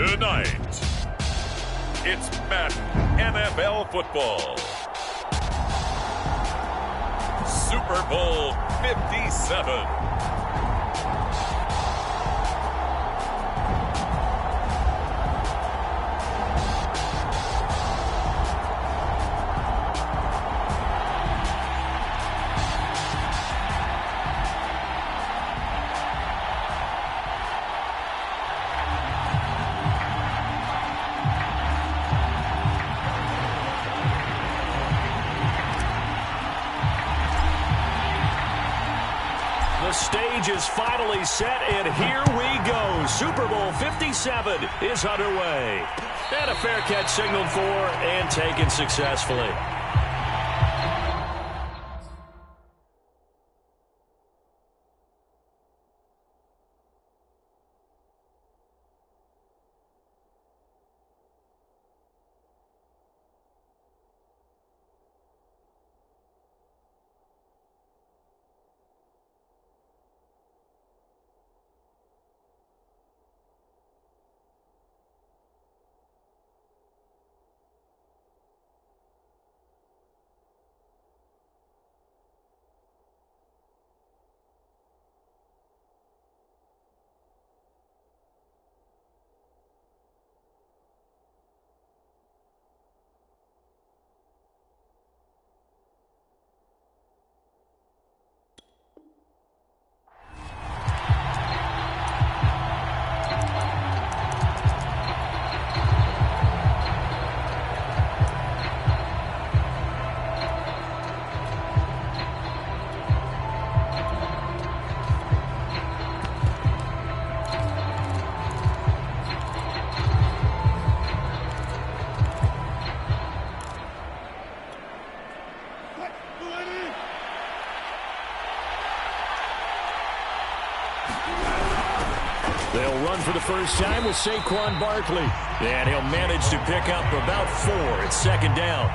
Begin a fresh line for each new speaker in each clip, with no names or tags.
Tonight, it's Madden NFL football. Super Bowl 57.
The stage is finally set, and here we go. Super Bowl 57 is underway. And a fair catch signaled for and taken successfully. They'll run for the first time with Saquon Barkley. And he'll manage to pick up about 4 at second down.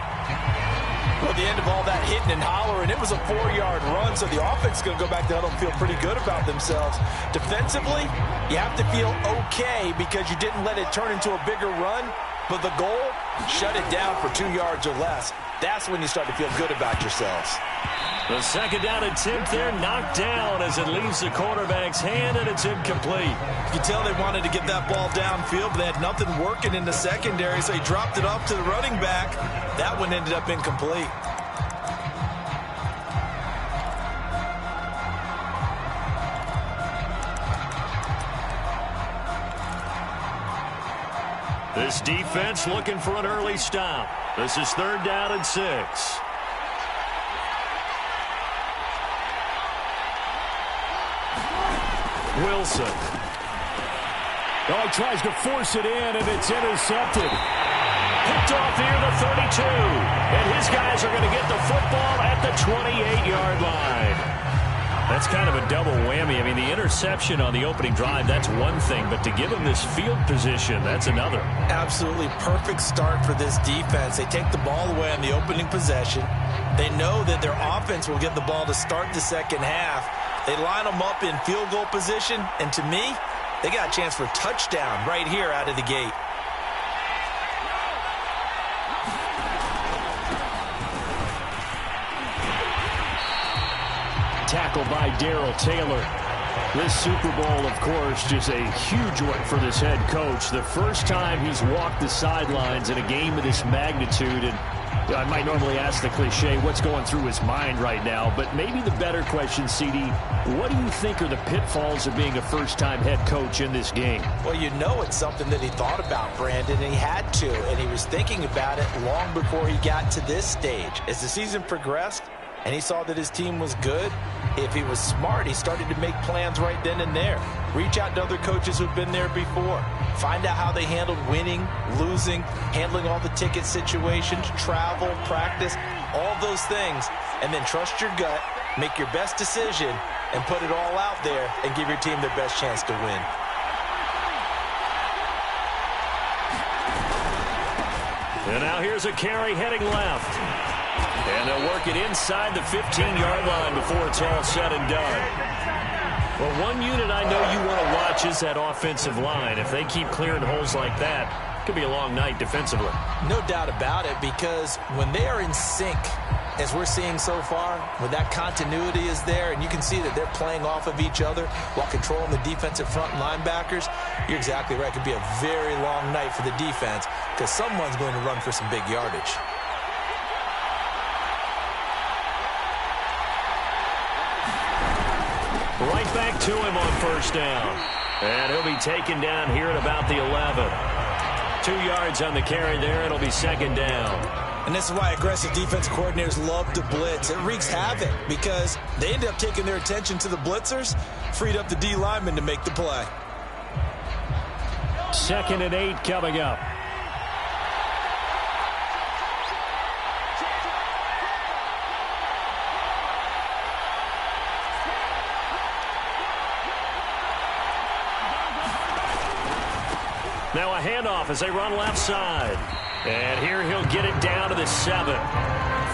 Well, at the end of all that hitting and hollering, it was a 4-yard run, so the offense is going to go back to huddle and feel pretty good about themselves. Defensively, you have to feel okay because you didn't let it turn into a bigger run, but the goal, shut it down for 2 yards or less. That's when you start to feel good about yourselves.
The second down attempt there knocked down as it leaves the quarterback's hand, and it's incomplete.
You can tell they wanted to get that ball downfield, but they had nothing working in the secondary, so he dropped it off to the running back. That one ended up incomplete.
This defense looking for an early stop. This is 3rd down and 6. Wilson. Oh, he tries to force it in, and it's intercepted. Picked off near the 32. And his guys are going to get the football at the 28-yard line. That's kind of a double whammy. I mean, the interception on the opening drive, that's one thing. But to give him this field position, that's another.
Absolutely perfect start for this defense. They take the ball away on the opening possession. They know that their offense will get the ball to start the second half. They line them up in field goal position, and to me, they got a chance for a touchdown right here out of the gate.
Tackled by Darrell Taylor. This Super Bowl, of course, just a huge one for this head coach. The first time he's walked the sidelines in a game of this magnitude, and I might normally ask the cliche, what's going through his mind right now? But maybe the better question, CD, what do you think are the pitfalls of being a first-time head coach in this game?
Well, you know it's something that he thought about, Brandon, and he had to. And he was thinking about it long before he got to this stage. As the season progressed and he saw that his team was good, if he was smart, he started to make plans right then and there. Reach out to other coaches who've been there before. Find out how they handled winning, losing, handling all the ticket situations, travel, practice, all those things. And then trust your gut, make your best decision, and put it all out there and give your team their best chance to win.
And now here's a carry heading left. And they'll work it inside the 15-yard line before it's all said and done. Well, one unit I know you want to watch is that offensive line. If they keep clearing holes like that, it could be a long night defensively.
No doubt about it, because when they are in sync, as we're seeing so far, when that continuity is there, and you can see that they're playing off of each other while controlling the defensive front linebackers, you're exactly right. It could be a very long night for the defense because someone's going to run for some big yardage.
Right back to him on first down. And he'll be taken down here at about the 11. 2 yards on the carry there. It'll be second down.
And this is why aggressive defense coordinators love to blitz. It wreaks havoc because they end up taking their attention to the blitzers, freed up the D lineman to make the play.
2nd and 8 coming up. Now a handoff as they run left side. And here he'll get it down to the 7.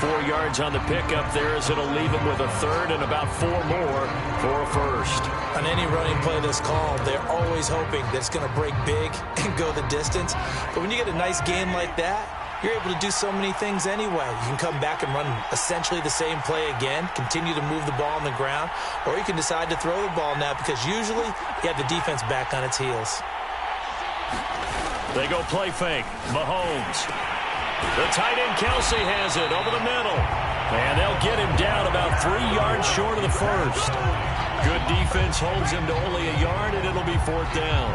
4 yards on the pickup there as it'll leave him with a third and about 4 more for a first.
On any running play that's called, they're always hoping that it's going to break big and go the distance. But when you get a nice gain like that, you're able to do so many things anyway. You can come back and run essentially the same play again, continue to move the ball on the ground, or you can decide to throw the ball now because usually you have the defense back on its heels.
They go play fake. Mahomes. The tight end Kelsey has it over the middle. And they'll get him down about 3 yards short of the first. Good defense holds him to only a yard, and it'll be 4th down.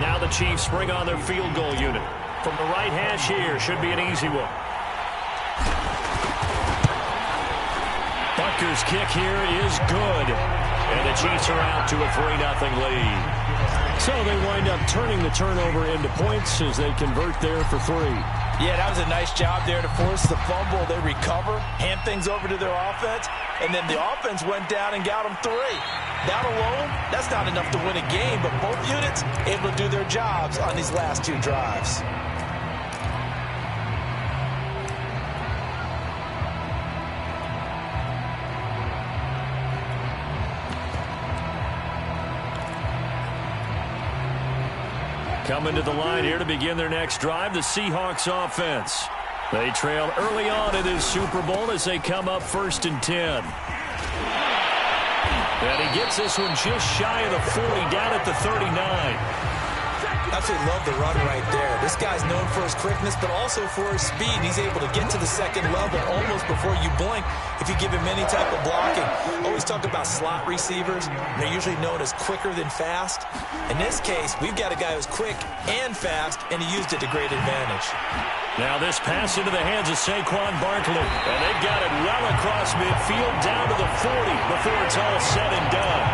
Now the Chiefs bring on their field goal unit. From the right hash here, should be an easy one. Butker's kick here is good. And the Chiefs are out to a 3-0 lead. So they wind up turning the turnover into points as they convert there for 3.
Yeah, that was a nice job there to force the fumble. They recover, hand things over to their offense, and then the offense went down and got them 3. That alone, that's not enough to win a game, but both units able to do their jobs on these last 2 drives.
Coming to the line here to begin their next drive, the Seahawks offense. They trail early on in this Super Bowl as they come up 1st and 10. And he gets this one just shy of the 40, down at the 39.
Absolutely love the run right there. This guy's known for his quickness, but also for his speed. He's able to get to the 2nd level almost before you blink if you give him any type of blocking. Always talk about slot receivers. They're usually known as quicker than fast. In this case, we've got a guy who's quick and fast, and he used it to great advantage.
Now this pass into the hands of Saquon Barkley. And they've got it well across midfield down to the 40 before it's all said and done.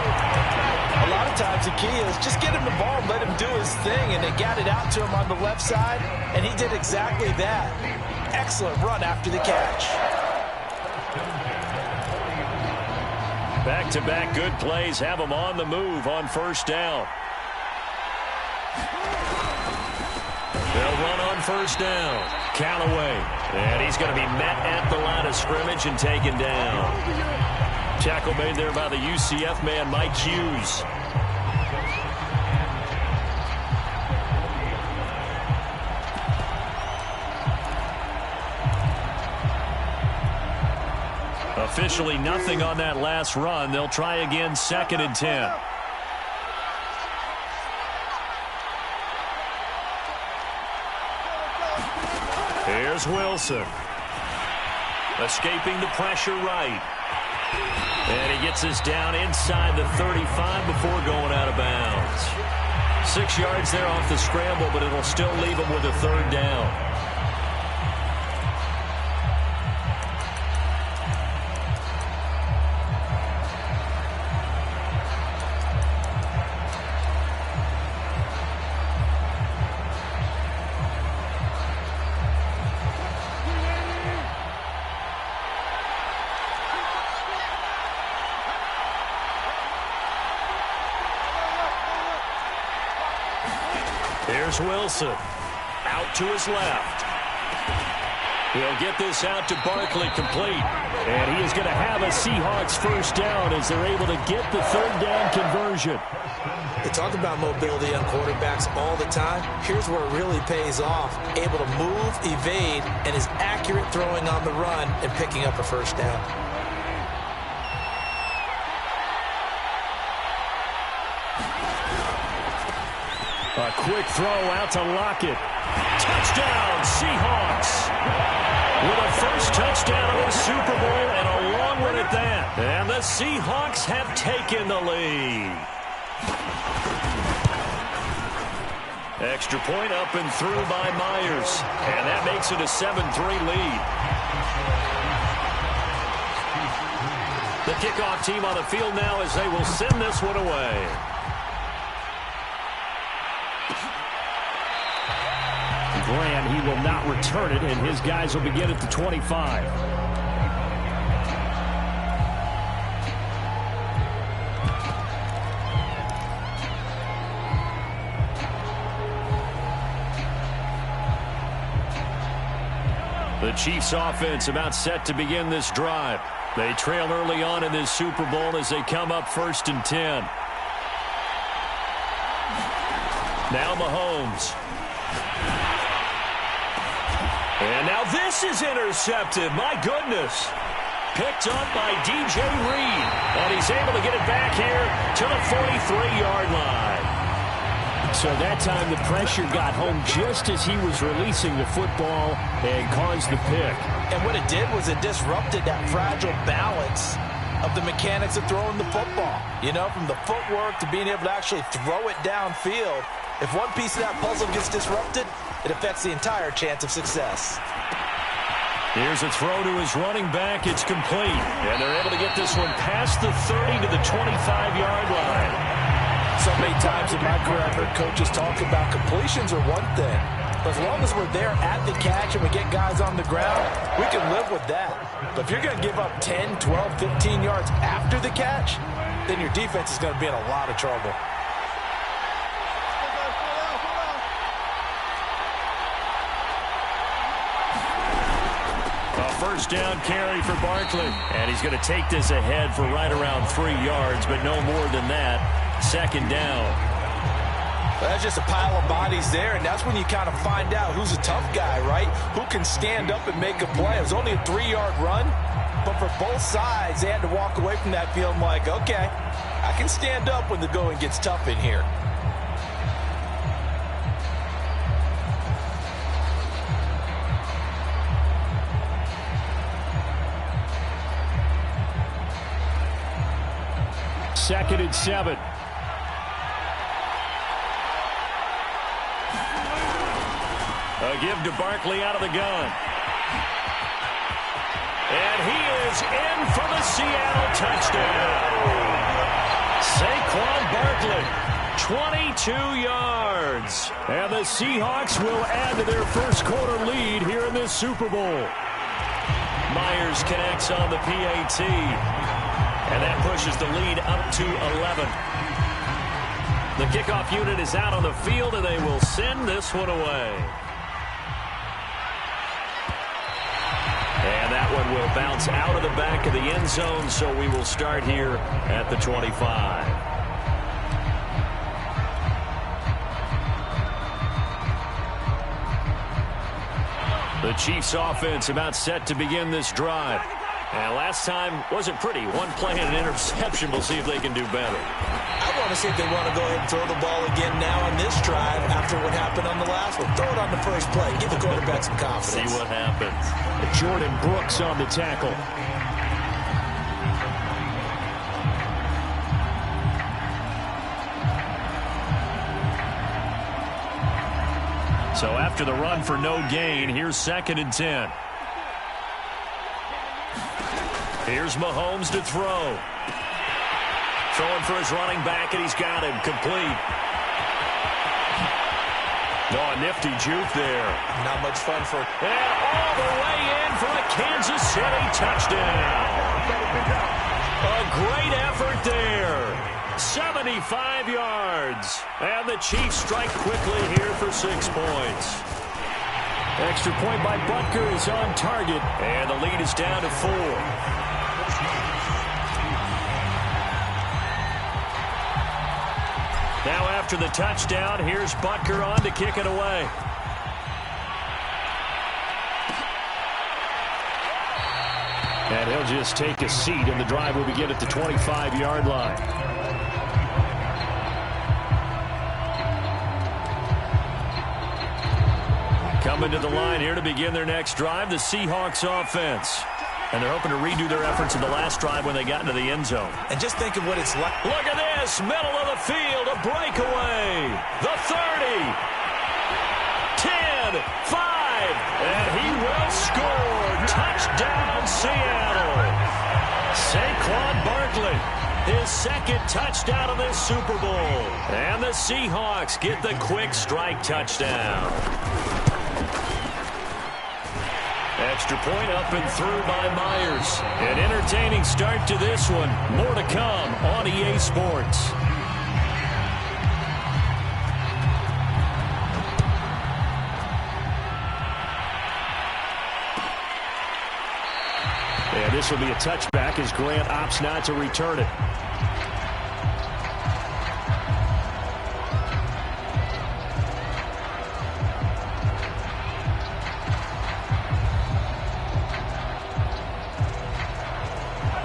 A lot of times the key is just get him the ball and let him do his thing, and they got it out to him on the left side, and he did exactly that. Excellent run after the catch.
Back-to-back good plays have him on the move on 1st down. They'll run on 1st down. Callaway. And he's going to be met at the line of scrimmage and taken down. Tackle made there by the UCF man, Mike Hughes. Officially nothing on that last run. They'll try again 2nd and 10. Here's Wilson. Escaping the pressure right. And he gets us down inside the 35 before going out of bounds. 6 yards there off the scramble, but it'll still leave him with a 3rd down. Here's Wilson. Out to his left. He'll get this out to Barkley complete. And he is going to have a Seahawks first down as they're able to get the third down conversion.
They talk about mobility on quarterbacks all the time. Here's where it really pays off. Able to move, evade, and is accurate throwing on the run and picking up a first down.
A quick throw out to Lockett. Touchdown, Seahawks. With a first touchdown of the Super Bowl and a long one at that. And the Seahawks have taken the lead. Extra point up and through by Myers. And that makes it a 7-3 lead. The kickoff team on the field now as they will send this one away. Grant, he will not return it, and his guys will begin at the 25. The Chiefs offense about set to begin this drive. They trail early on in this Super Bowl as they come up 1st and 10. Now Mahomes. And now this is intercepted. My goodness. Picked up by DJ Reed. And he's able to get it back here to the 43-yard line. So that time the pressure got home just as he was releasing the football and caused the pick.
And what it did was it disrupted that fragile balance of the mechanics of throwing the football. You know, from the footwork to being able to actually throw it downfield. If one piece of that puzzle gets disrupted, it affects the entire chance of success.
Here's a throw to his running back. It's complete. And they're able to get this one past the 30 to the 25-yard line.
So many times in my career, I've heard coaches talk about completions are one thing. But as long as we're there at the catch and we get guys on the ground, we can live with that. But if you're going to give up 10, 12, 15 yards after the catch, then your defense is going to be in a lot of trouble.
First down carry for Barkley. And he's going to take this ahead for right around 3 yards, but no more than that. 2nd down.
Well, that's just a pile of bodies there, and that's when you kind of find out who's a tough guy, right? Who can stand up and make a play. It was only a 3-yard run, but for both sides, they had to walk away from that feeling like, okay, I can stand up when the going gets tough in here.
Second and 7. A give to Barkley out of the gun. And he is in for the Seattle touchdown. Saquon Barkley, 22 yards. And the Seahawks will add to their first quarter lead here in this Super Bowl. Myers connects on the PAT. And that pushes the lead up to 11. The kickoff unit is out on the field, and they will send this one away. And that one will bounce out of the back of the end zone, so we will start here at the 25. The Chiefs offense about set to begin this drive. And last time wasn't pretty. One play and an interception. We'll see if they can do better.
I want to see if they want to go ahead and throw the ball again now on this drive after what happened on the last one. Throw it on the first play. Give the quarterback some confidence.
See what happens. Jordan Brooks on the tackle. So after the run for no gain, here's 2nd and 10. Here's Mahomes to throw. Throwing for his running back, and he's got him complete. Oh, a nifty juke there.
Not much fun for...
And all the way in for a Kansas City touchdown. A great effort there. 75 yards. And the Chiefs strike quickly here for 6 points. Extra point by Butker is on target, and the lead is down to 4. Now after the touchdown, here's Butker on to kick it away. And he'll just take a seat, and the drive will begin at the 25-yard line. Coming to the line here to begin their next drive, the Seahawks offense. And they're hoping to redo their efforts in the last drive when they got into the end zone.
And just think of what it's like.
Look at this, middle of the field, a breakaway. The 30, 10, 5, and he will score. Touchdown, Seattle. Saquon Barkley, his second touchdown of this Super Bowl. And the Seahawks get the quick strike touchdown. Extra point up and through by Myers. An entertaining start to this one. More to come on EA Sports. And this will be a touchback as Grant opts not to return it.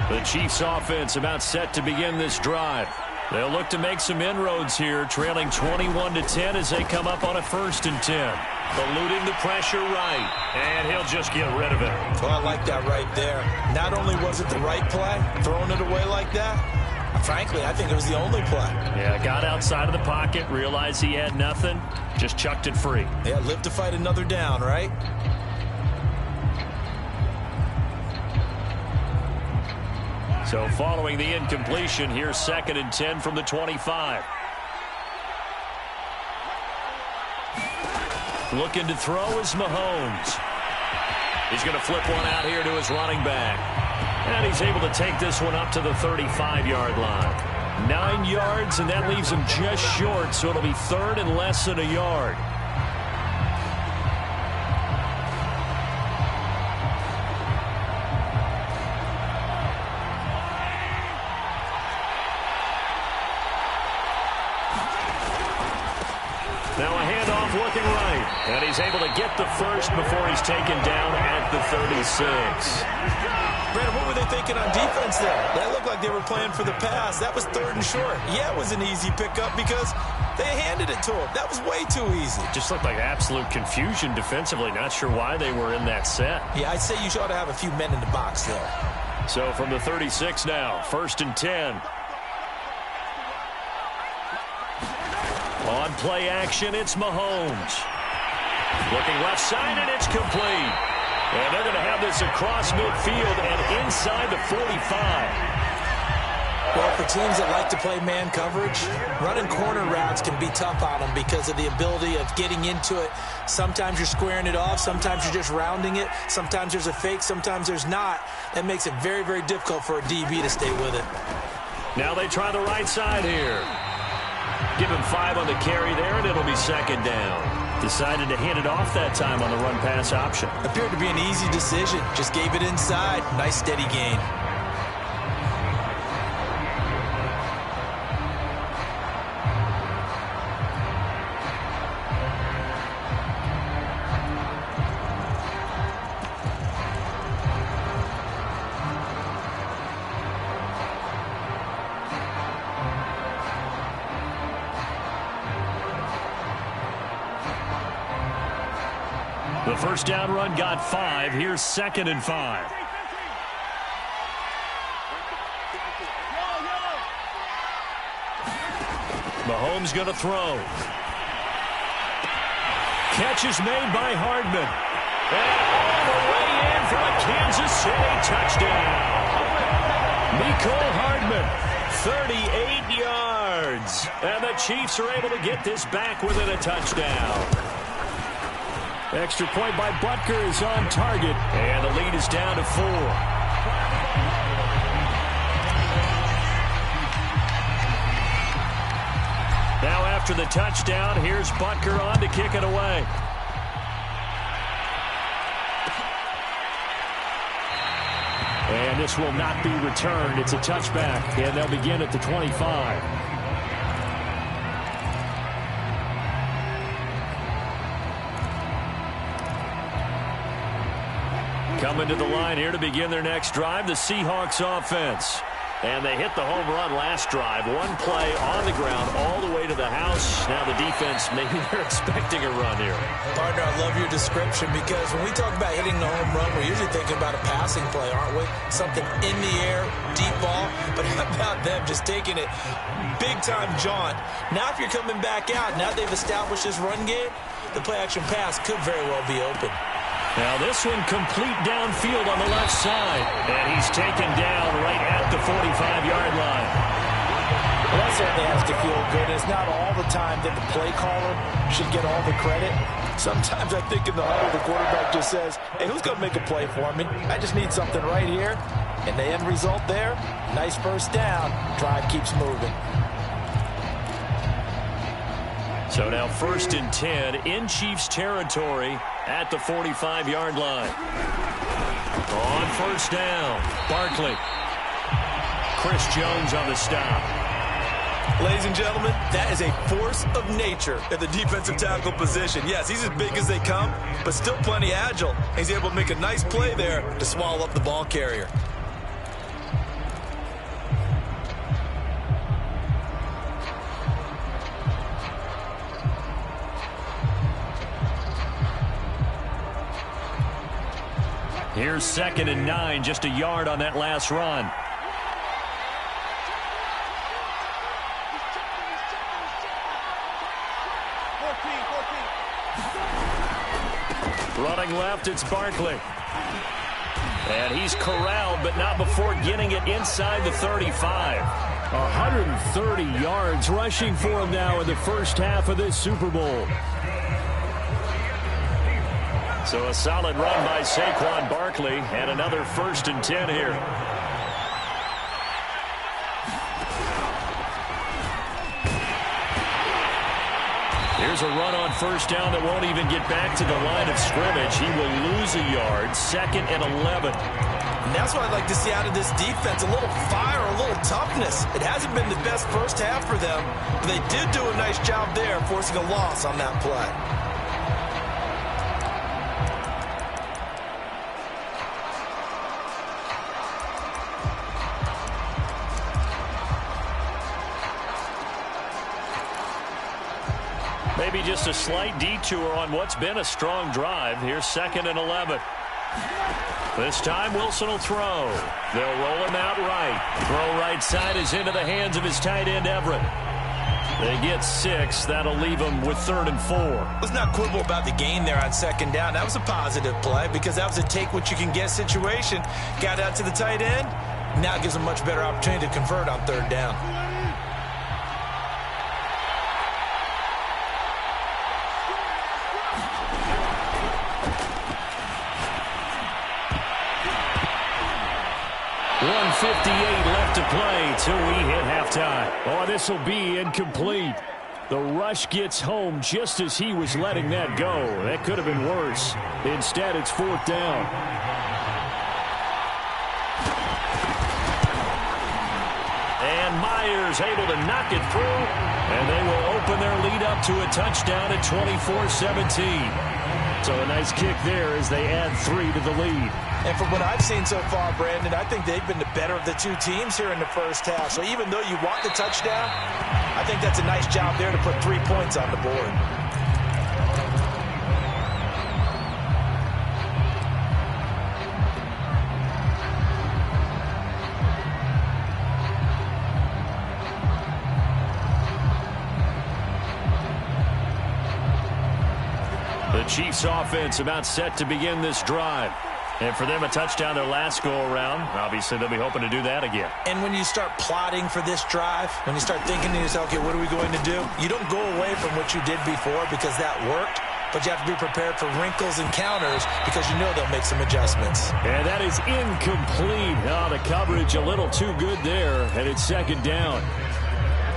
The Chiefs offense about set to begin this drive. They'll look to make some inroads here, trailing 21-10 as they come up on a 1st and 10. Eluding the pressure right, and he'll just get rid of it.
Well, I like that right there. Not only was it the right play, throwing it away like that, frankly, I think it was the only play.
Yeah, got outside of the pocket, realized he had nothing, just chucked it free.
Yeah, live to fight another down, right?
So following the incompletion, here's 2nd and 10 from the 25. Looking to throw is Mahomes. He's going to flip one out here to his running back. And he's able to take this one up to the 35-yard line. 9 yards, and that leaves him just short, so it'll be 3rd and less than a yard. Now a handoff looking right. And he's able to get the first before he's taken down at the 36.
Brandon, what were they thinking on defense there? They looked like they were playing for the pass. That was 3rd and short. Yeah, it was an easy pickup because they handed it to him. That was way too easy.
Just looked like absolute confusion defensively. Not sure why they were in that set.
Yeah, I'd say you ought to have a few men in the box there.
So from the 36 now, 1st and 10. On play action, it's Mahomes. Looking left side, and it's complete. And they're going to have this across midfield and inside the 45.
Well, for teams that like to play man coverage, running corner routes can be tough on them because of the ability of getting into it. Sometimes you're squaring it off. Sometimes you're just rounding it. Sometimes there's a fake. Sometimes there's not. That makes it very, very difficult for a DB to stay with it.
Now they try the right side here. Give him 5 on the carry there, and it'll be 2nd down. Decided to hand it off that time on the run-pass option.
Appeared to be an easy decision. Just gave it inside. Nice steady gain.
The first down run got 5. Here's 2nd and 5. Mahomes going to throw. Catch is made by Hardman. And all the way in for a Kansas City touchdown. Mecole Hardman, 38 yards. And the Chiefs are able to get this back within a touchdown. Extra point by Butker is on target. And the lead is down to 4. Now after the touchdown, here's Butker on to kick it away. this will not be returned. It's a touchback, and they'll begin at the 25. Coming to the line here to begin their next drive, the Seahawks offense. And they hit the home run last drive. One play on the ground all the way to the house. Now the defense, maybe they're expecting a run here.
Partner, I love your description because when we talk about hitting the home run, we're usually thinking about a passing play, aren't we? Something in the air, deep ball. But how about them just taking it big-time jaunt? Now if you're coming back out, now they've established this run game, the play-action pass could very well be open.
Now this one complete downfield on the left side. And he's taken down right at the 45-yard line.
Well, that certainly has to feel good. It's not all the time that the play caller should get all the credit. Sometimes I think in the huddle, the quarterback just says, hey, who's going to make a play for me? I just need something right here. And the end result there, nice first down. Drive keeps moving.
So now 1st and 10 in Chiefs territory at the 45-yard line. On 1st down, Barkley. Chris Jones on the stop.
Ladies and gentlemen, that is a force of nature at the defensive tackle position. Yes, he's as big as they come, but still plenty agile. He's able to make a nice play there to swallow up the ball carrier.
Here's 2nd and 9, just a yard on that last run. Running left, it's Barkley. And he's corralled, but not before getting it inside the 35. 130 yards rushing for him now in the first half of this Super Bowl. So a solid run by Saquon Barkley, and another 1st and 10 here. Here's a run on 1st down that won't even get back to the line of scrimmage. He will lose a yard, 2nd and 11.
And that's what I'd like to see out of this defense, a little fire, a little toughness. It hasn't been the best first half for them, but they did do a nice job there, forcing a loss on that play.
Maybe just a slight detour on what's been a strong drive. Here's 2nd and 11. This time Wilson will throw. They'll roll him out right. Throw right side is into the hands of his tight end Everett. They get 6. That'll leave them with 3rd and 4.
Let's not quibble about the gain there on 2nd down. That was a positive play because that was a take-what-you-can-get situation. Got out to the tight end. Now it gives them a much better opportunity to convert on 3rd down.
.58 left to play till we hit halftime. Oh, this will be incomplete. The rush gets home just as he was letting that go. That could have been worse. Instead, it's 4th down. And Myers able to knock it through. And they will open their lead up to a touchdown at 24-17. So a nice kick there as they add 3 to the lead.
And from what I've seen so far, Brandon, I think they've been the better of the two teams here in the first half. So even though you want the touchdown, I think that's a nice job there to put 3 points on the board.
The Chiefs offense about set to begin this drive. And for them, a touchdown their last go-around. Obviously, they'll be hoping to do that again.
And when you start plotting for this drive, when you start thinking to yourself, okay, what are we going to do? You don't go away from what you did before because that worked, but you have to be prepared for wrinkles and counters because you know they'll make some adjustments.
And that is incomplete. Oh, the coverage a little too good there, and it's 2nd down.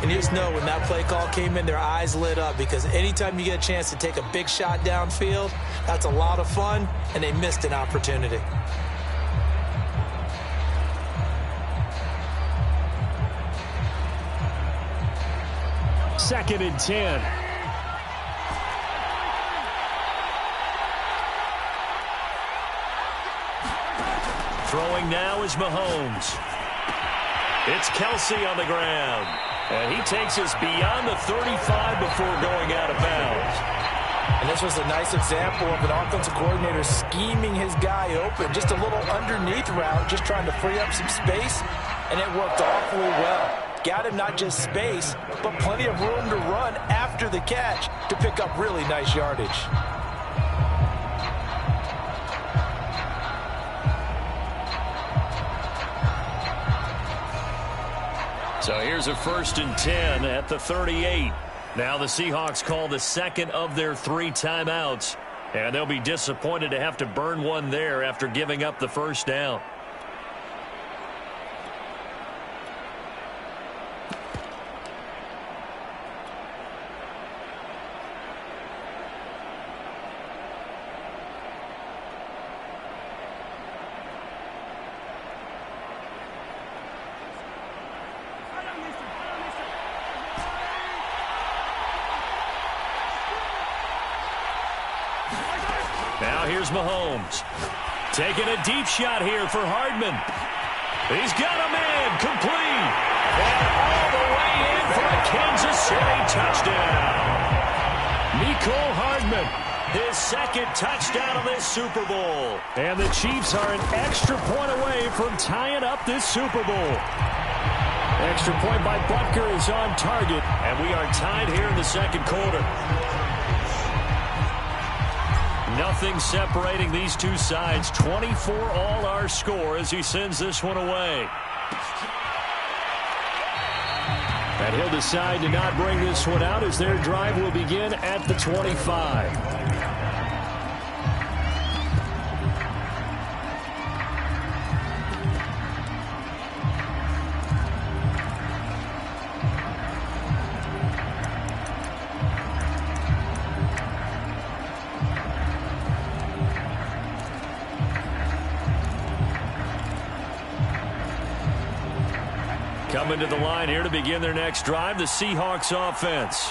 And you just know when that play call came in, their eyes lit up because anytime you get a chance to take a big shot downfield, that's a lot of fun, and they missed an opportunity.
2nd and 10. Throwing now is Mahomes. It's Kelsey on the ground. And he takes us beyond the 35 before going out of bounds.
And this was a nice example of an offensive coordinator scheming his guy open. Just a little underneath route, just trying to free up some space, and it worked awfully well. Got him not just space, but plenty of room to run after the catch to pick up really nice yardage.
So here's a 1st and 10 at the 38. Now the Seahawks call the second of their 3 timeouts, and they'll be disappointed to have to burn one there after giving up the first down. Now here's Mahomes. Taking a deep shot here for Hardman. He's got a man complete. And all the way in for a Kansas City touchdown. Mecole Hardman, his 2nd touchdown of this Super Bowl. And the Chiefs are an extra point away from tying up this Super Bowl. Extra point by Butker is on target. And we are tied here in the 2nd quarter. Nothing separating these two sides. 24 all our score as he sends this one away. And he'll decide to not bring this one out as their drive will begin at the 25. Coming to the line here to begin their next drive, the Seahawks offense.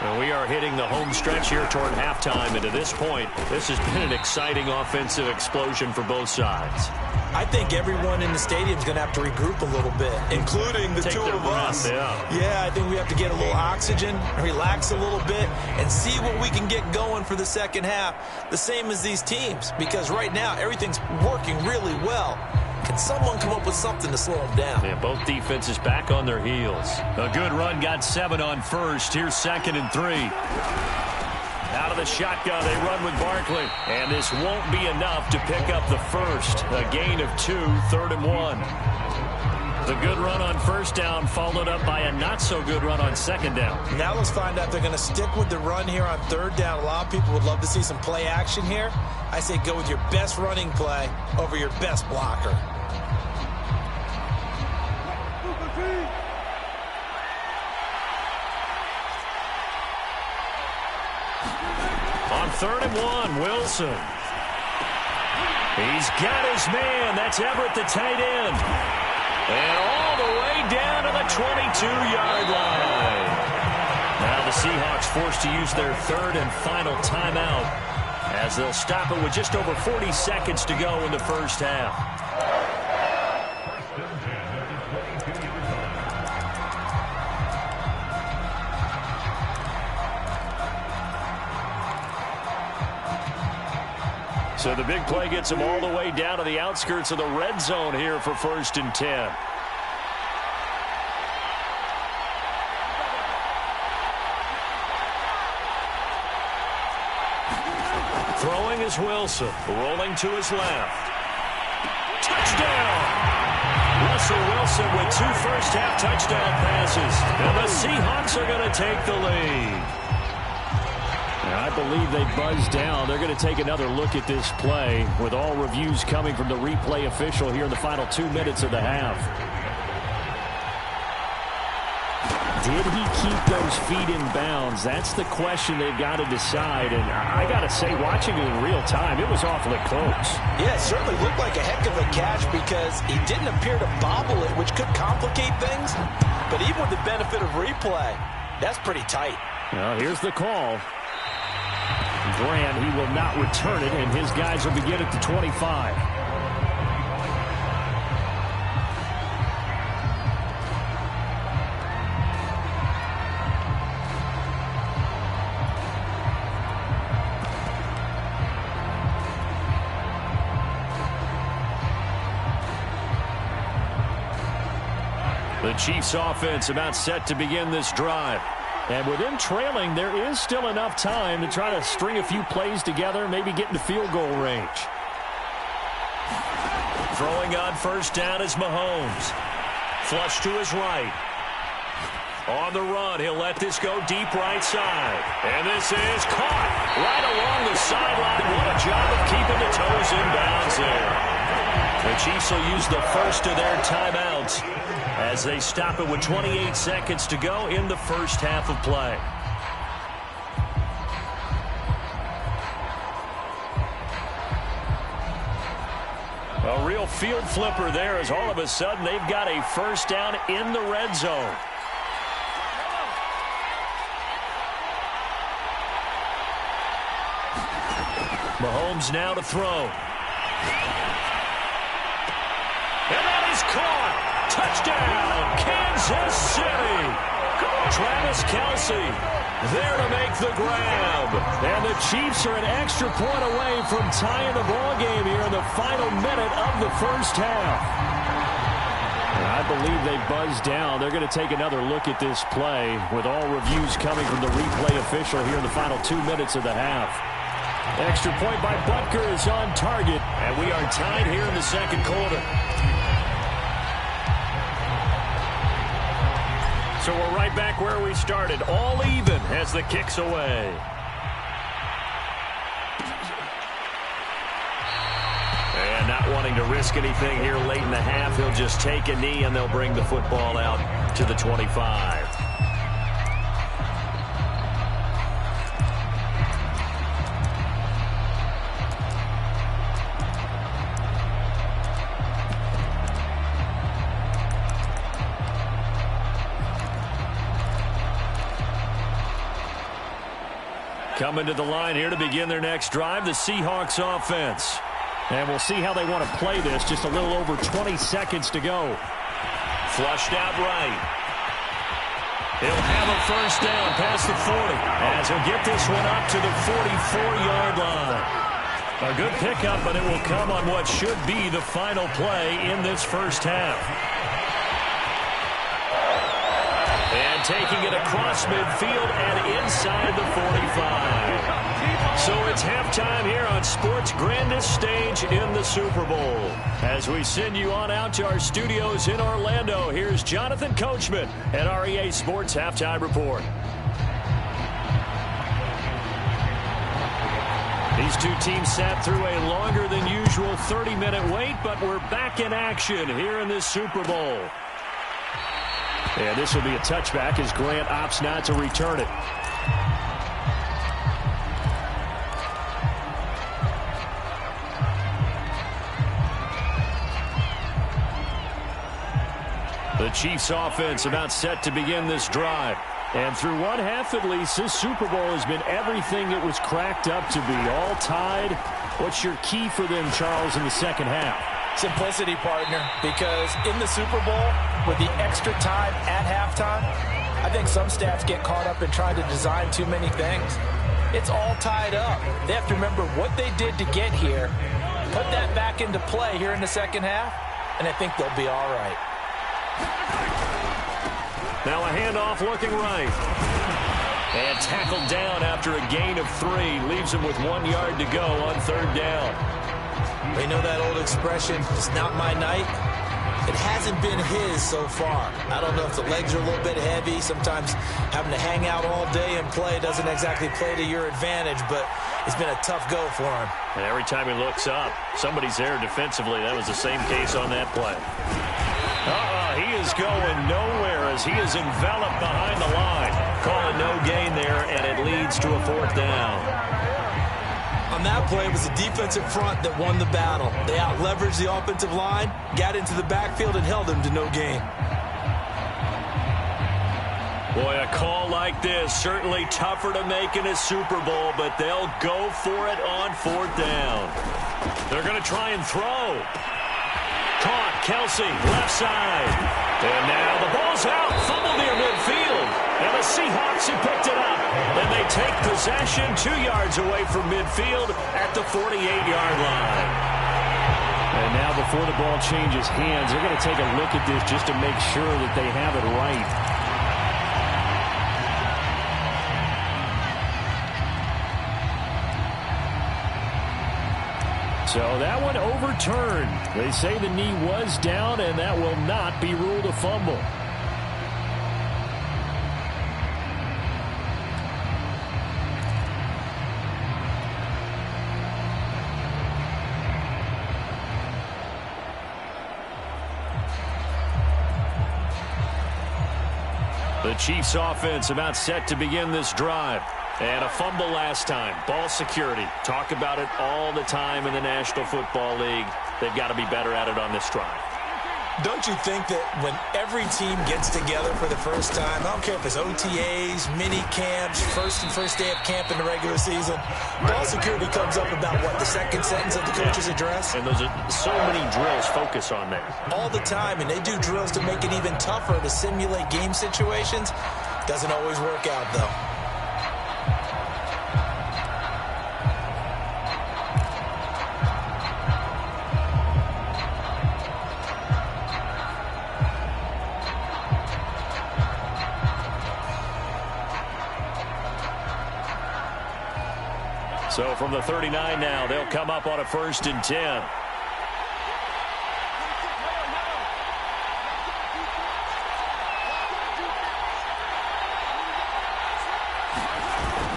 And we are hitting the home stretch here toward halftime, and to this point, this has been an exciting offensive explosion for both sides.
I think everyone in the stadium is going to have to regroup a little bit, including the two of us. Yeah, I think we have to get a little oxygen, relax a little bit, and see what we can get going for the second half, the same as these teams, because right now everything's working really well. Can someone come up with something to slow them down?
Yeah, both defenses back on their heels. A good run, got 7 on first. Here's 2nd and 3. Out of the shotgun, they run with Barkley. And this won't be enough to pick up the first. A gain of 2, 3rd and 1. The good run on first down followed up by a not-so-good run on second down.
Now let's find out if they're going to stick with the run here on 3rd down. A lot of people would love to see some play action here. I say go with your best running play over your best blocker.
On 3rd and 1, Wilson. He's got his man. That's Everett, the tight end. And all the way down to the 22-yard line. Now the Seahawks forced to use their 3rd and final timeout as they'll stop it with just over 40 seconds to go in the first half. So the big play gets them all the way down to the outskirts of the red zone here for 1st and 10. Throwing is Wilson, rolling to his left. Touchdown! Russell Wilson with 2 first-half touchdown passes. And the Seahawks are going to take the lead. And I believe they buzzed down. They're going to take another look at this play with all reviews coming from the replay official here in the final 2 minutes of the half. Did he keep those feet in bounds? That's the question they've got to decide. And I got to say, watching it in real time, it was awfully close.
Yeah, it certainly looked like a heck of a catch because he didn't appear to bobble it, which could complicate things. But even with the benefit of replay, That's pretty tight.
Well, here's the call. Grant, he will not return it, and his guys will begin at the 25. The Chiefs offense about set to begin this drive. And with them trailing, there is still enough time to try to string a few plays together, maybe get into field goal range. Throwing on first down is Mahomes. Flush to his right. On the run, he'll let this go deep right side. And this is caught right along the sideline. What a job of keeping the toes in bounds there. The Chiefs will use the first of their timeouts as they stop it with 28 seconds to go in the first half of play. A real field flipper there as all of a sudden they've got a first down in the red zone. Mahomes now to throw. And that is caught. Touchdown, Kansas City. Travis Kelce there to make the grab. And the Chiefs are an extra point away from tying the ball game here in the final minute of the first half. And I believe they buzzed down. They're going to take another look at this play with all reviews coming from the replay official here in the final 2 minutes of the half. Extra point by Butker is on target, and we are tied here in the second quarter. So we're right back where we started, all even as the kick's away. And not wanting to risk anything here late in the half, he'll just take a knee and they'll bring the football out to the 25. Coming to the line here to begin their next drive, the Seahawks offense. And we'll see how they want to play this. Just a little over 20 seconds to go. Flushed out right. He'll have a first down past the 40 as he'll get this one up to the 44-yard line. A good pickup, but it will come on what should be the final play in this first half. And taking it across midfield and inside the 45. So it's halftime here on sports' grandest stage in the Super Bowl. As we send you on out to our studios in Orlando, here's Jonathan Coachman at REA Sports Halftime Report. These two teams sat through a longer than usual 30-minute wait, but we're back in action here in this Super Bowl. And this will be a touchback as Grant opts not to return it. The Chiefs offense about set to begin this drive. And through one half at least, this Super Bowl has been everything it was cracked up to be. All tied. What's your key for them, Charles, in the second half?
Simplicity, partner, because in the Super Bowl, with the extra time at halftime, I think some staffs get caught up in trying to design too many things. It's all tied up. They have to remember what they did to get here, put that back into play here in the second half, and I think they'll be all right.
Now a handoff looking right. And tackled down after a gain of 3. Leaves him with 1 yard to go on third down.
We know that old expression, it's not my night. It hasn't been his so far. I don't know if the legs are a little bit heavy. Sometimes having to hang out all day and play doesn't exactly play to your advantage, but it's been a tough go for him.
And every time he looks up, somebody's there defensively. That was the same case on that play. He is going nowhere as he is enveloped behind the line. Calling no gain there, and it leads to a fourth down.
On that play, it was the defensive front that won the battle. They out-leveraged the offensive line, got into the backfield, and held him to no gain.
Boy, a call like this, certainly tougher to make in a Super Bowl, but they'll go for it on 4th down. They're going to try and throw. Caught, Kelsey, left side. And now the ball's out, fumbled near midfield. And the Seahawks have picked it up. And they take possession 2 yards away from midfield at the 48-yard line. And now before the ball changes hands, they're going to take a look at this just to make sure that they have it right. So that one overturned. They say the knee was down, and that will not be ruled a fumble. The Chiefs offense about set to begin this drive. And a fumble last time. Ball security. Talk about it all the time in the National Football League. They've got to be better at it on this drive.
Don't you think that when every team gets together for the first time, I don't care if it's OTAs, mini camps, first day of camp in the regular season, ball security comes up about, what, the second sentence of the coach's address?
And those are so many drills focus on that.
All the time, and they do drills to make it even tougher to simulate game situations. Doesn't always work out, though.
So from the 39 now, they'll come up on a 1st and 10.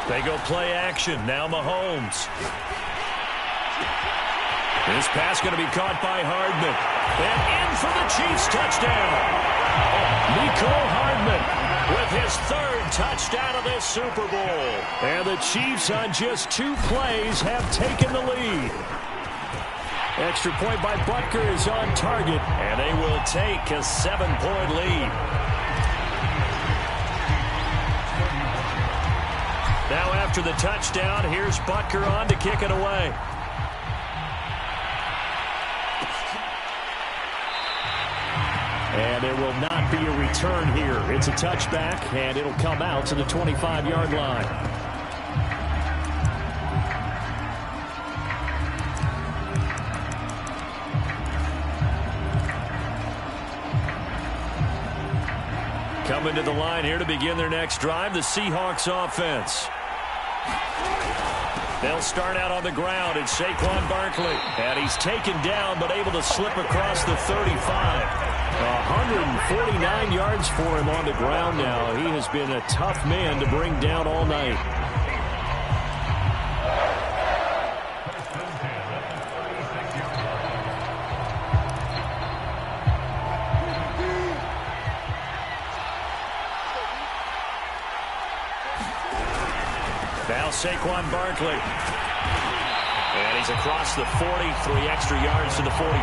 They go play action. Now Mahomes. This pass going to be caught by Hardman. And in for the Chiefs touchdown. Mecole Hardman with his 3rd touchdown of this Super Bowl. And the Chiefs on just 2 plays have taken the lead. Extra point by Butker is on target. And they will take a 7-point lead. Now after the touchdown, here's Butker on to kick it away. And there will not be a return here. It's a touchback, and it'll come out to the 25-yard line. Coming to the line here to begin their next drive, the Seahawks offense. They'll start out on the ground. It's Saquon Barkley. And he's taken down, but able to slip across the 35. 149 yards for him on the ground now. He has been a tough man to bring down all night. Now Saquon Barkley. And he's across the 40, 3 extra yards to the 43.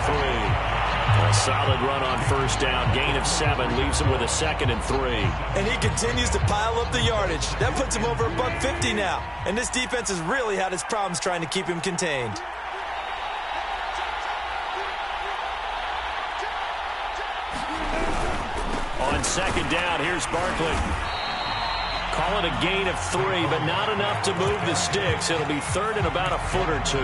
A solid run on 1st down. Gain of 7 leaves him with a 2nd and 3.
And he continues to pile up the yardage. That puts him over $150 now. And this defense has really had its problems trying to keep him contained.
On 2nd down, here's Barkley. Call it a gain of 3, but not enough to move the sticks. It'll be 3rd and about a foot or 2.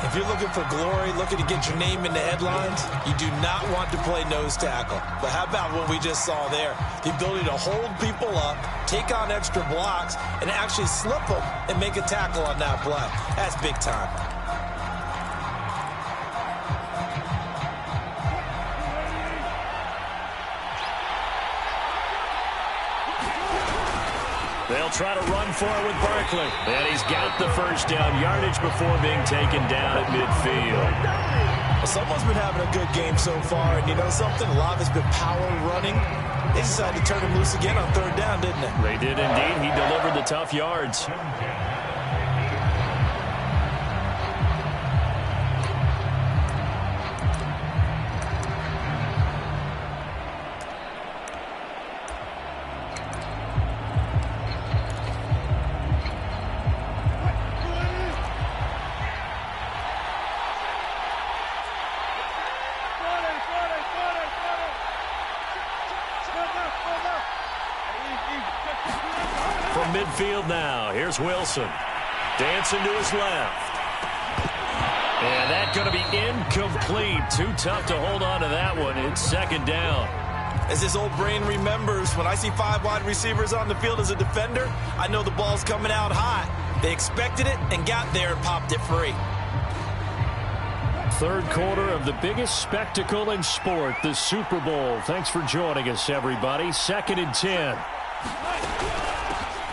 If you're looking for glory, looking to get your name in the headlines, you do not want to play nose tackle. But how about what we just saw there? The ability to hold people up, take on extra blocks, and actually slip them and make a tackle on that play. That's big time.
They'll try to run for it with Barkley. And he's got the 1st down yardage before being taken down at midfield.
Well, someone's been having a good game so far, and you know something? A lot of it's been power running. They decided to turn him loose again on 3rd down, didn't they?
They did indeed. He delivered the tough yards. From midfield now, here's Wilson. Dancing to his left. And that's going to be incomplete. Too tough to hold on to that one. It's second down.
As his old brain remembers, when I see 5 wide receivers on the field as a defender, I know the ball's coming out hot. They expected it and got there and popped it free.
Third quarter of the biggest spectacle in sport, the Super Bowl. Thanks for joining us, everybody. 2nd and 10.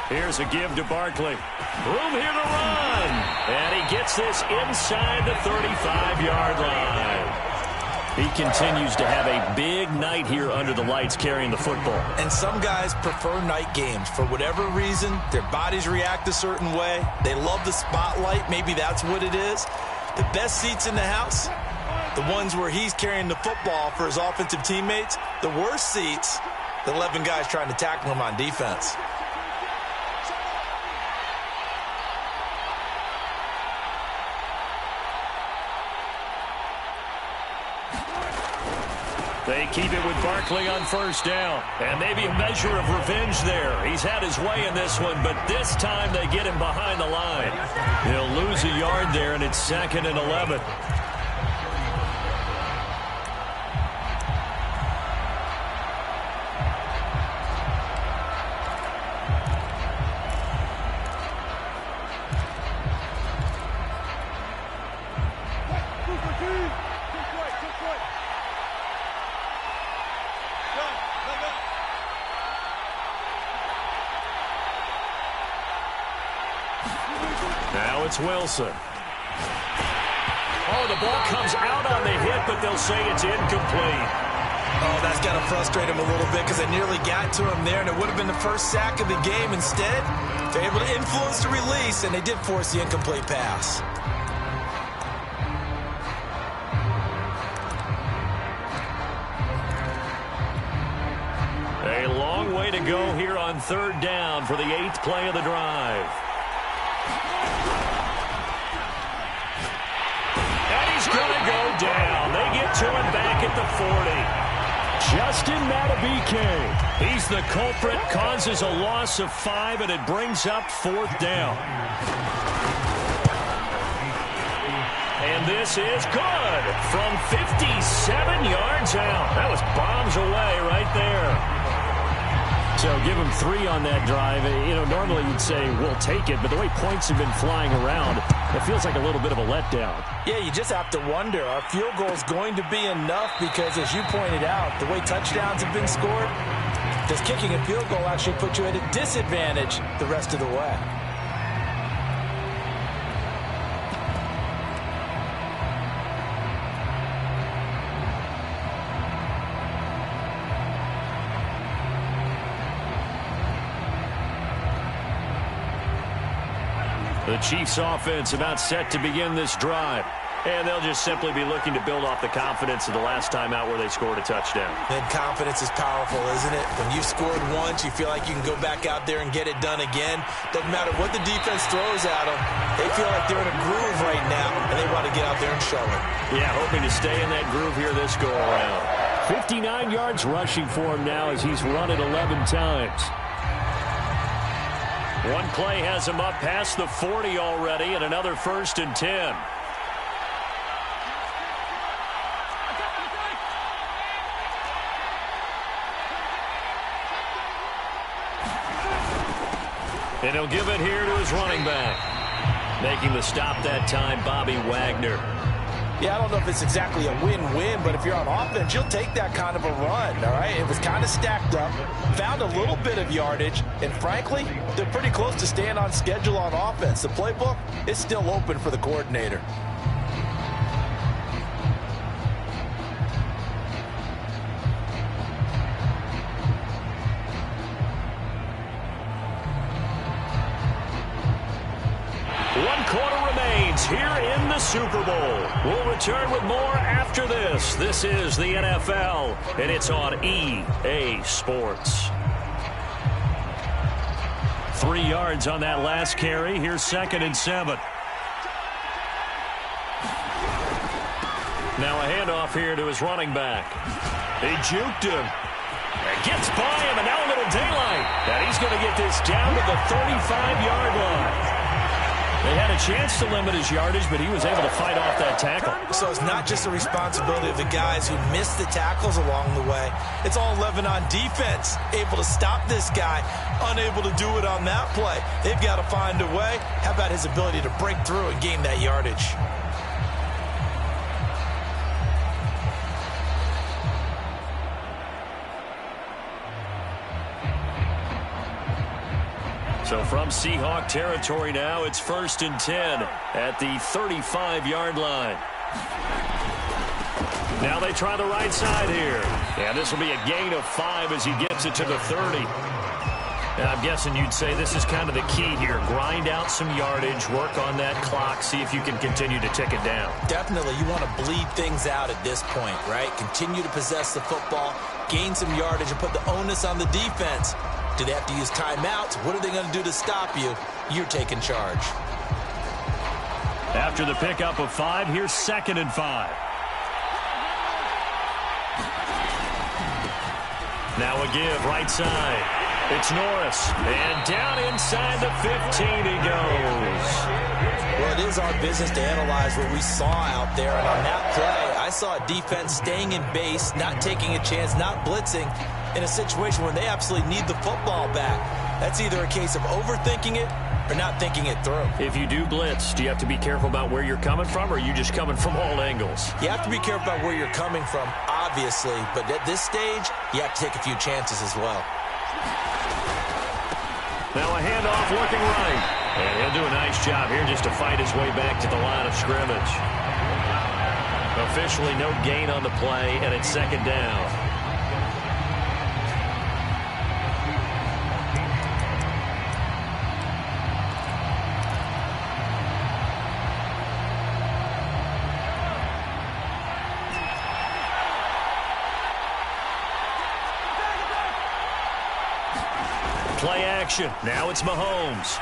Here's a give to Barkley. Room here to run. And he gets this inside the 35-yard line. He continues to have a big night here under the lights carrying the football.
And some guys prefer night games. For whatever reason, their bodies react a certain way. They love the spotlight. Maybe that's what it is. The best seats in the house, the ones where he's carrying the football for his offensive teammates. The worst seats, the 11 guys trying to tackle him on defense.
They keep it with Barkley on first down. And maybe a measure of revenge there. He's had his way in this one, but this time they get him behind the line. He'll lose a yard there, and it's 2nd and 11. Now it's Wilson. Oh, the ball comes out on the hit, but they'll say it's incomplete.
Oh, that's got to frustrate him a little bit because they nearly got to him there, and it would have been the first sack of the game. Instead, they're able to influence the release, and they did force the incomplete pass.
A long way to go here on third down for the 8th play of the drive. And he's going to go down. They get to him back at the 40. Justin Matabike. He's the culprit, causes a loss of 5, and it brings up 4th down. And this is good from 57 yards out. That was bombs away right there. So give him 3 on that drive. You know, normally you'd say, we'll take it, but the way points have been flying around, it feels like a little bit of a letdown.
Yeah, you just have to wonder, are field goals going to be enough? Because as you pointed out, the way touchdowns have been scored, does kicking a field goal actually put you at a disadvantage the rest of the way?
The Chiefs offense about set to begin this drive. And they'll just simply be looking to build off the confidence of the last time out where they scored a touchdown.
And confidence is powerful, isn't it? When you've scored once, you feel like you can go back out there and get it done again. Doesn't matter what the defense throws at them. They feel like they're in a groove right now, and they want to get out there and show it.
Yeah, hoping to stay in that groove here this go-around. 59 yards rushing for him now as he's run it 11 times. One play has him up past the 40 already, and another 1st and 10. And he'll give it here to his running back. Making the stop that time, Bobby Wagner.
Yeah, I don't know if it's exactly a win-win, but if you're on offense, you'll take that kind of a run, all right? It was kind of stacked up, found a little bit of yardage, and frankly, they're pretty close to staying on schedule on offense. The playbook is still open for the coordinator.
One quarter remains here in the Super Bowl. We'll return with more after this. This is the NFL, and it's on EA Sports. 3 yards on that last carry. Here's 2nd and 7. Now a handoff here to his running back. He juked him. And gets by he's going to get this down to the 35-yard line. They had a chance to limit his yardage, but he was able to fight off that tackle.
So it's not just the responsibility of the guys who missed the tackles along the way. It's all 11 on defense, able to stop this guy, unable to do it on that play. They've got to find a way. How about his ability to break through and gain that yardage?
So from Seahawk territory now, it's 1st and 10 at the 35-yard line. Now they try the right side here. And this will be a gain of 5 as he gets it to the 30. And I'm guessing you'd say this is kind of the key here. Grind out some yardage, work on that clock, see if you can continue to tick it down.
Definitely, you want to bleed things out at this point, right? Continue to possess the football, gain some yardage, and put the onus on the defense. Do they have to use timeouts? What are they going to do to stop you? You're taking charge.
After the pickup of 5, here's 2nd and 5. Now a give, right side. It's Norris. And down inside the 15 he goes.
Well, it is our business to analyze what we saw out there. And on that play, I saw a defense staying in base, not taking a chance, not blitzing, in a situation where they absolutely need the football back. That's either a case of overthinking it or not thinking it through.
If you do blitz, do you have to be careful about where you're coming from, or are you just coming from all angles?
You have to be careful about where you're coming from, obviously, but at this stage, you have to take a few chances as well.
Now a handoff looking right. And he'll do a nice job here just to fight his way back to the line of scrimmage. Officially no gain on the play, and it's 2nd down. Play action. Now it's Mahomes.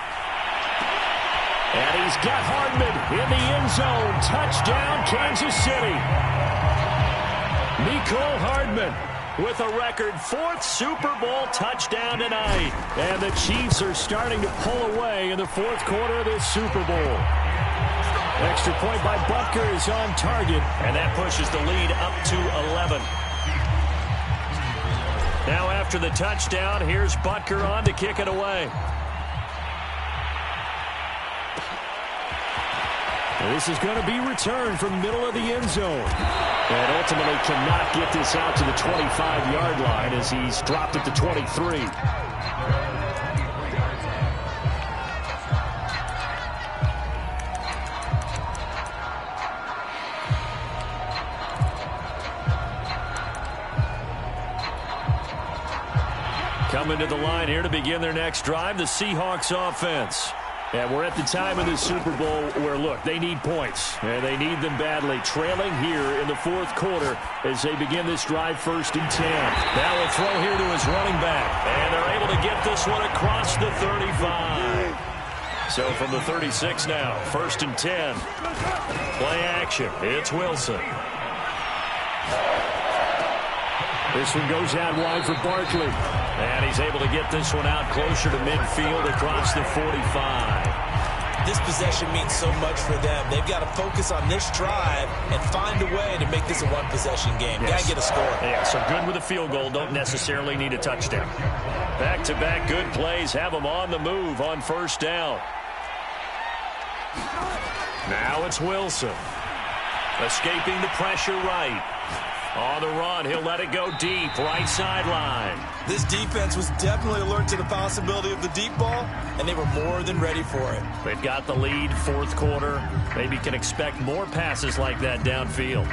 And he's got Hardman in the end zone. Touchdown, Kansas City. Mecole Hardman with a record 4th Super Bowl touchdown tonight. And the Chiefs are starting to pull away in the 4th quarter of this Super Bowl. Extra point by Butker is on target. And that pushes the lead up to 11. Now after the touchdown, here's Butker on to kick it away. This is going to be returned from middle of the end zone. And ultimately cannot get this out to the 25-yard line as he's dropped at the 23. Coming to the line here to begin their next drive, the Seahawks offense. And we're at the time in the Super Bowl where, look, they need points. And they need them badly. Trailing here in the 4th quarter as they begin this drive 1st and 10. Now a throw here to his running back. And they're able to get this one across the 35. So from the 36 now, 1st and 10. Play action. It's Wilson. This one goes out wide for Barkley. And he's able to get this one out closer to midfield across the 45.
This possession means so much for them. They've got to focus on this drive and find a way to make this a one-possession game.
Yes.
Got to get a score.
Yeah, so good with a field goal. Don't necessarily need a touchdown. Back-to-back good plays have them on the move on 1st down. Now it's Wilson. Escaping the pressure right. On the run, he'll let it go deep, right sideline.
This defense was definitely alert to the possibility of the deep ball, and they were more than ready for it.
They've got the lead, 4th quarter. Maybe can expect more passes like that downfield.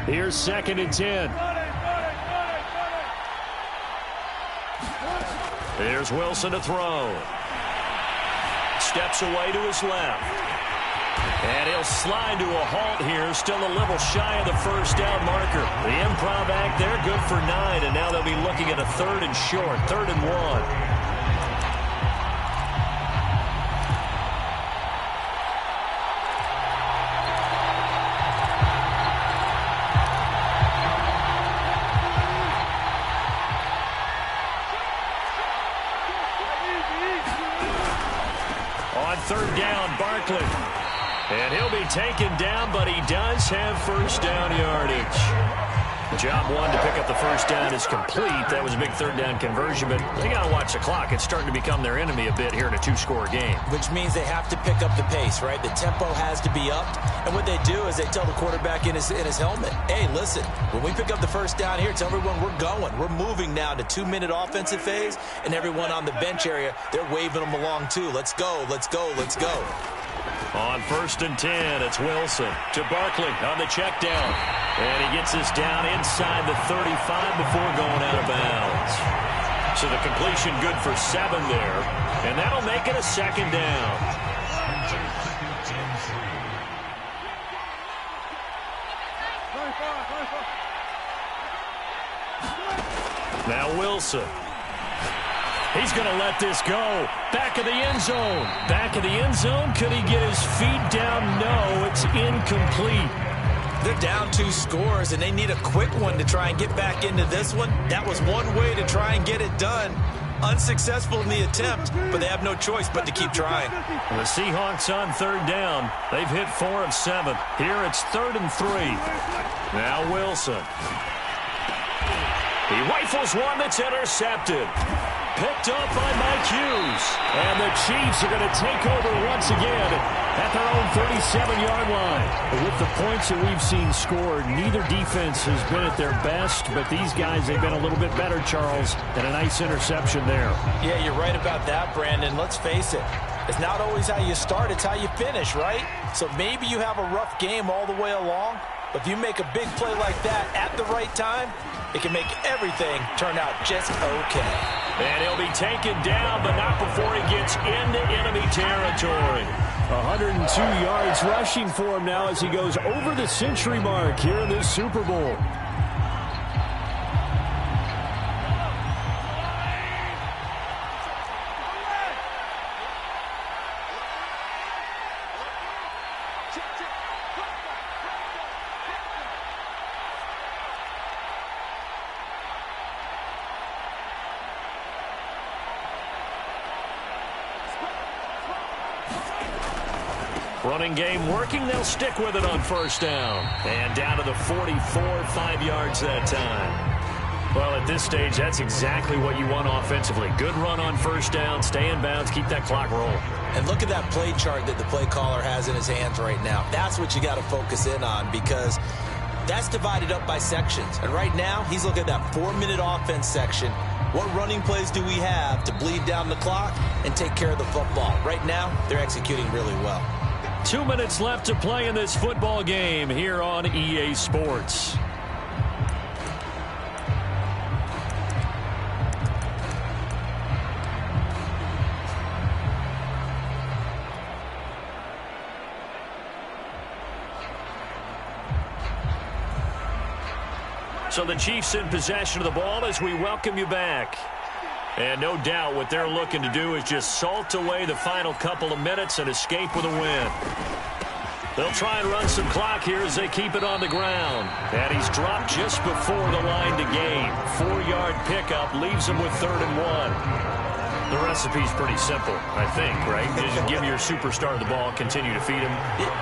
Here's 2nd and 10. Here's Wilson to throw. Steps away to his left. And he'll slide to a halt here, still a little shy of the 1st down marker. The improv act there, good for 9, and now they'll be looking at a 3rd and short, 3rd and 1. taken down, but he does have first down yardage. Job one to pick up the first down is complete. That was a big third down conversion, but they got to watch the clock. It's starting to become their enemy a bit here in a two-score game.
Which means they have to pick up the pace, right? The tempo has to be upped. And what they do is they tell the quarterback in his helmet, hey, listen, when we pick up the first down here, tell everyone we're going. We're moving now to 2-minute offensive phase, and everyone on the bench area, they're waving them along too. Let's go, let's go, let's go.
On 1st and 10, it's Wilson to Barkley on the check down. And he gets this down inside the 35 before going out of bounds. So the completion good for 7 there. And that'll make it a second down. Now Wilson. He's going to let this go. Back of the end zone. Back of the end zone. Could he get his feet down? No, it's incomplete.
They're down 2 scores, and they need a quick one to try and get back into this one. That was one way to try and get it done. Unsuccessful in the attempt, but they have no choice but to keep trying.
The Seahawks on 3rd down. They've hit 4 of 7. Here it's 3rd and 3. Now Wilson. He rifles one that's intercepted. Picked up by Mike Hughes. And the Chiefs are going to take over once again at their own 37-yard line. With the points that we've seen scored, neither defense has been at their best, but these guys, they've been a little bit better, Charles, and a nice interception there.
Yeah, you're right about that, Brandon. Let's face it. It's not always how you start, it's how you finish, right? So maybe you have a rough game all the way along, but if you make a big play like that at the right time, it can make everything turn out just okay.
And he'll be taken down, but not before he gets into enemy territory. 102 yards rushing for him now as he goes over the century mark here in this Super Bowl. Running game working. They'll stick with it on 1st down. And down to the 44, 5 yards that time. Well, at this stage, that's exactly what you want offensively. Good run on 1st down, stay in bounds, keep that clock rolling.
And look at that play chart that the play caller has in his hands right now. That's what you got to focus in on, because that's divided up by sections. And right now, he's looking at that 4-minute offense section. What running plays do we have to bleed down the clock and take care of the football? Right now, they're executing really well.
2 minutes left to play in this football game here on EA Sports. So the Chiefs in possession of the ball as we welcome you back. And no doubt what they're looking to do is just salt away the final couple of minutes and escape with a win. They'll try and run some clock here as they keep it on the ground. And he's dropped just before the line to gain. 4-yard pickup leaves him with 3rd and 1. The recipe's pretty simple, I think, right? Just give your superstar the ball, continue to feed him.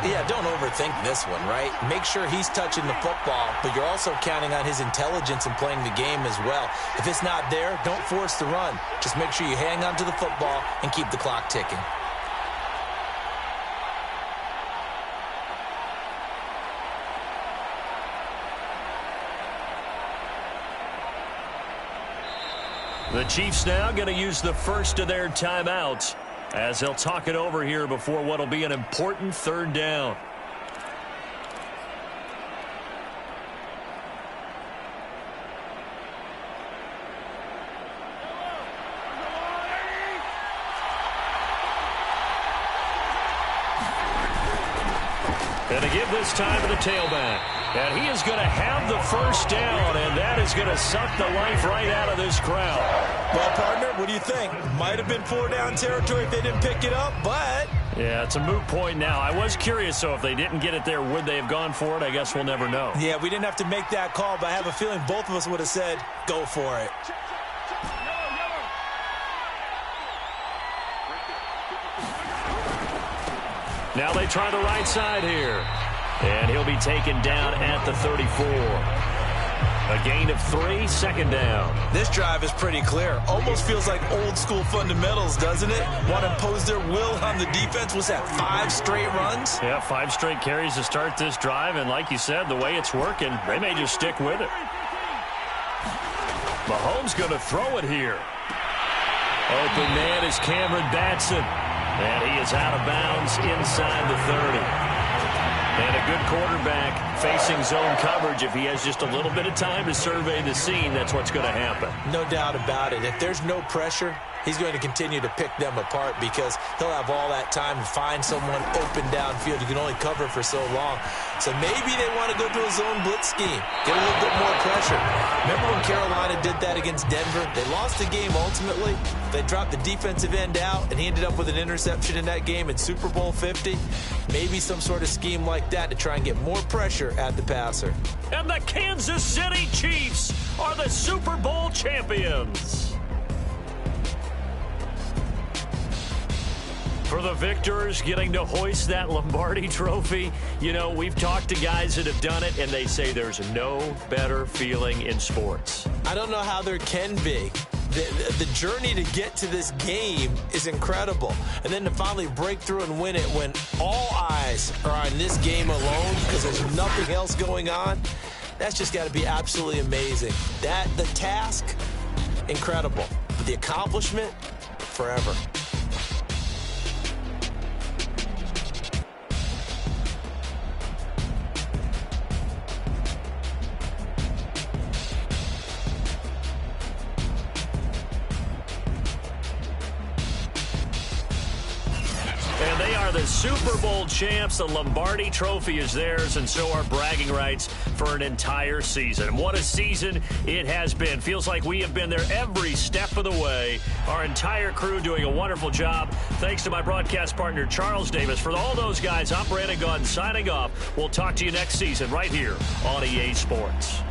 Yeah, don't overthink this one, right? Make sure he's touching the football, but you're also counting on his intelligence in playing the game as well. If it's not there, don't force the run. Just make sure you hang on to the football and keep the clock ticking.
The Chiefs now going to use the first of their timeouts as they'll talk it over here before what will be an important 3rd down. And to give this time to the tailback. And he is going to have the first down, and that is going to suck the life right out of this crowd.
Well, partner, what do you think? Might have been 4-down territory if they didn't pick it up, but...
Yeah, it's a moot point now. I was curious, so if they didn't get it there, would they have gone for it? I guess we'll never know.
Yeah, we didn't have to make that call, but I have a feeling both of us would have said, go for it.
Now they try the right side here. And he'll be taken down at the 34. A gain of 3, second down.
This drive is pretty clear. Almost feels like old school fundamentals, doesn't it? Want to impose their will on the defense. Was that 5 straight runs?
Yeah, 5 straight carries to start this drive. And like you said, the way it's working, they may just stick with it. Mahomes going to throw it here. Open man is Cameron Batson. And he is out of bounds inside the 30. And a good quarterback facing zone coverage. If he has just a little bit of time to survey the scene, that's what's going to happen.
No doubt about it. If there's no pressure, he's going to continue to pick them apart because he'll have all that time to find someone open downfield. You can only cover for so long. So maybe they want to go to a zone blitz scheme, get a little bit more pressure. Remember when Carolina did that against Denver? They lost the game ultimately. They dropped the defensive end out, and he ended up with an interception in that game in Super Bowl 50. Maybe some sort of scheme like that to try and get more pressure at the passer.
And the Kansas City Chiefs are the Super Bowl champions. For the victors, getting to hoist that Lombardi trophy, you know, we've talked to guys that have done it, and they say there's no better feeling in sports.
I don't know how there can be. The journey to get to this game is incredible. And then to finally break through and win it when all eyes are on this game alone because there's nothing else going on, that's just got to be absolutely amazing. The task, incredible. But the accomplishment, forever.
And they are the Super Bowl champs. The Lombardi trophy is theirs, and so are bragging rights for an entire season. What a season it has been. Feels like we have been there every step of the way. Our entire crew doing a wonderful job. Thanks to my broadcast partner, Charles Davis. For all those guys, I'm Brandon Gaudin signing off. We'll talk to you next season right here on EA Sports.